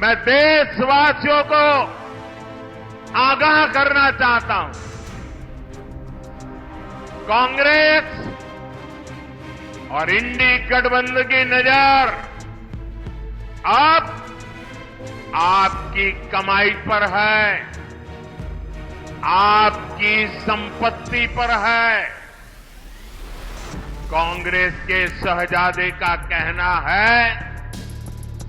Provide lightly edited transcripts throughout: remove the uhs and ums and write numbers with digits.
मैं देशवासियों को आगाह करना चाहता हूं, कांग्रेस और इंडी गठबंधन की नजर अब आपकी कमाई पर है, आपकी संपत्ति पर है। कांग्रेस के शहजादे का कहना है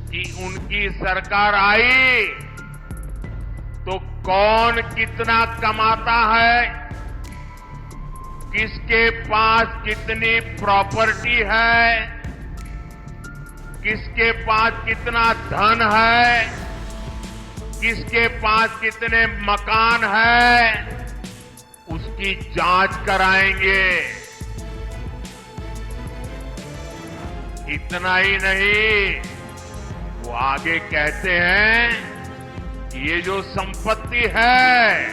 कि उनकी सरकार आई तो कौन कितना कमाता है, किसके पास कितनी प्रॉपर्टी है, किसके पास कितना धन है, किसके पास कितने मकान है, उसकी जांच कराएंगे। इतना ही नहीं, वो आगे कहते हैं कि ये जो संपत्ति है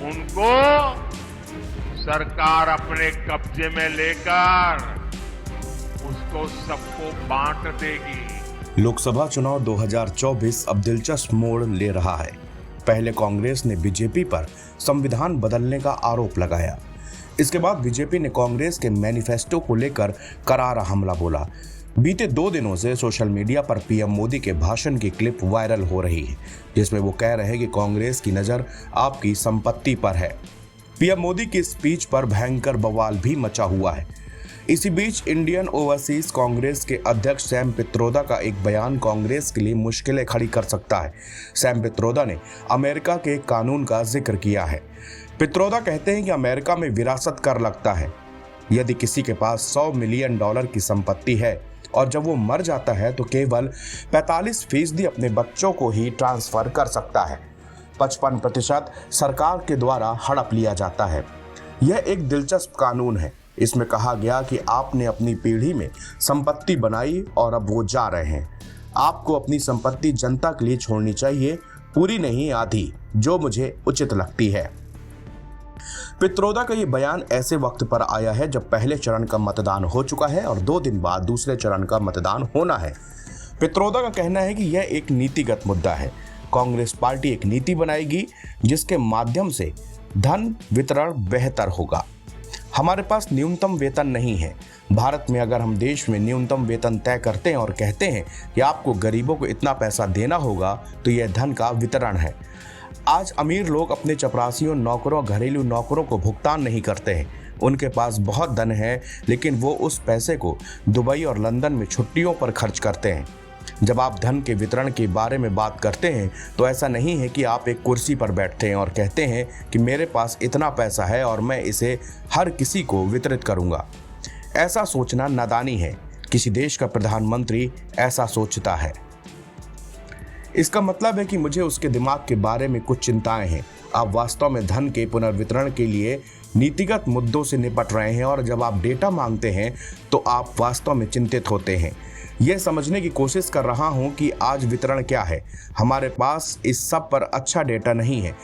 उनको सरकार अपने कब्जे में लेकर उसको सबको बांट देगी। लोकसभा चुनाव 2024 अब दिलचस्प मोड़ ले रहा है। पहले कांग्रेस ने बीजेपी पर संविधान बदलने का आरोप लगाया। इसके बाद बीजेपी ने कांग्रेस के मैनिफेस्टो को लेकर करारा हमला बोला। बीते 2 दिनों से सोशल मीडिया पर पीएम मोदी के भाषण की क्लिप वायरल हो रही है, जिसमें वो कह रहे हैं कि कांग्रेस की नजर आपकी संपत्ति पर है। पीएम मोदी की स्पीच पर भयंकर बवाल भी मचा हुआ है। इसी बीच इंडियन ओवरसीज कांग्रेस के अध्यक्ष सैम पित्रोदा का एक बयान कांग्रेस के लिए मुश्किलें खड़ी कर सकता है। सैम पित्रोदा ने अमेरिका के एक कानून का जिक्र किया है। पित्रोदा कहते हैं कि अमेरिका में विरासत कर लगता है। यदि किसी के पास $100 मिलियन की संपत्ति है और जब वो मर जाता है तो केवल 45% अपने बच्चों को ही ट्रांसफर कर सकता है। 55% सरकार के द्वारा हड़प लिया जाता है। यह एक दिलचस्प कानून है। इसमें कहा गया कि आपने अपनी पीढ़ी में संपत्ति बनाई और अब वो जा रहे हैं। आपको अपनी संपत्ति जनता के लिए छोड़नी चाहिए, पूरी नहीं आधी, जो मुझे उचित लगती है। पित्रोदा का ये बयान ऐसे वक्त पर आया है जब पहले चरण का मतदान हो चुका है और 2 दिन बाद दूसरे चरण का मतदान होना है। पित्रोदा का कहना है कि यह एक नीतिगत मुद्दा है। कांग्रेस पार्टी एक नीति बनाएगी जिसके माध्यम से धन वितरण बेहतर होगा। हमारे पास न्यूनतम वेतन नहीं है। भारत में अगर हम देश में न्यूनतम वेतन तय करते हैं और कहते हैं कि आपको गरीबों को इतना पैसा देना होगा, तो यह धन का वितरण है। आज अमीर लोग अपने चपरासियों, नौकरों, घरेलू नौकरों को भुगतान नहीं करते हैं। उनके पास बहुत धन है, लेकिन वो उस पैसे को दुबई और लंदन में छुट्टियों पर खर्च करते हैं। जब आप धन के वितरण के बारे में बात करते हैं तो ऐसा नहीं है कि आप एक कुर्सी पर बैठते हैं और कहते हैं कि मेरे पास इतना पैसा है और मैं इसे हर किसी को वितरित करूंगा। ऐसा सोचना नादानी है। किसी देश का प्रधानमंत्री ऐसा सोचता है, इसका मतलब है कि मुझे उसके दिमाग के बारे में कुछ चिंताएं हैं। आप वास्तव में धन के पुनर्वितरण के लिए नीतिगत मुद्दों से निपट रहे हैं और जब आप डेटा मांगते हैं तो आप वास्तव में चिंतित होते हैं। यह समझने की कोशिश कर रहा हूं कि आज वितरण क्या है। हमारे पास इस सब पर अच्छा डेटा नहीं है।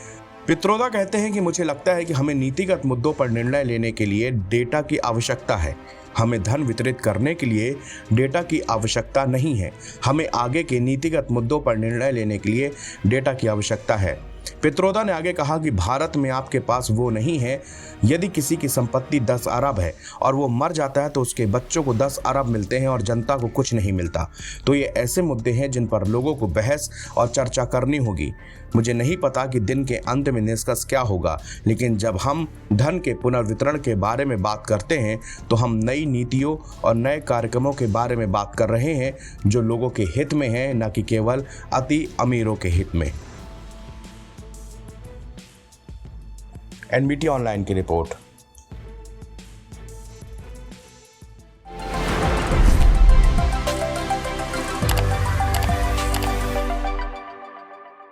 पित्रोदा कहते हैं कि मुझे लगता है कि हमें नीतिगत मुद्दों पर निर्णय लेने के लिए डेटा की आवश्यकता है। हमें धन वितरित करने के लिए डेटा की आवश्यकता नहीं है। हमें आगे के नीतिगत मुद्दों पर निर्णय लेने के लिए डेटा की आवश्यकता है। पित्रोदा ने आगे कहा कि भारत में आपके पास वो नहीं है। यदि किसी की संपत्ति 10 अरब है और वो मर जाता है तो उसके बच्चों को 10 अरब मिलते हैं और जनता को कुछ नहीं मिलता। तो ये ऐसे मुद्दे हैं जिन पर लोगों को बहस और चर्चा करनी होगी। मुझे नहीं पता कि दिन के अंत में निष्कर्ष क्या होगा, लेकिन जब हम धन के पुनर्वितरण के बारे में बात करते हैं तो हम नई नीतियों और नए कार्यक्रमों के बारे में बात कर रहे हैं जो लोगों के हित में है, न कि केवल अति अमीरों के हित में। एनबीटी ऑनलाइन की रिपोर्ट।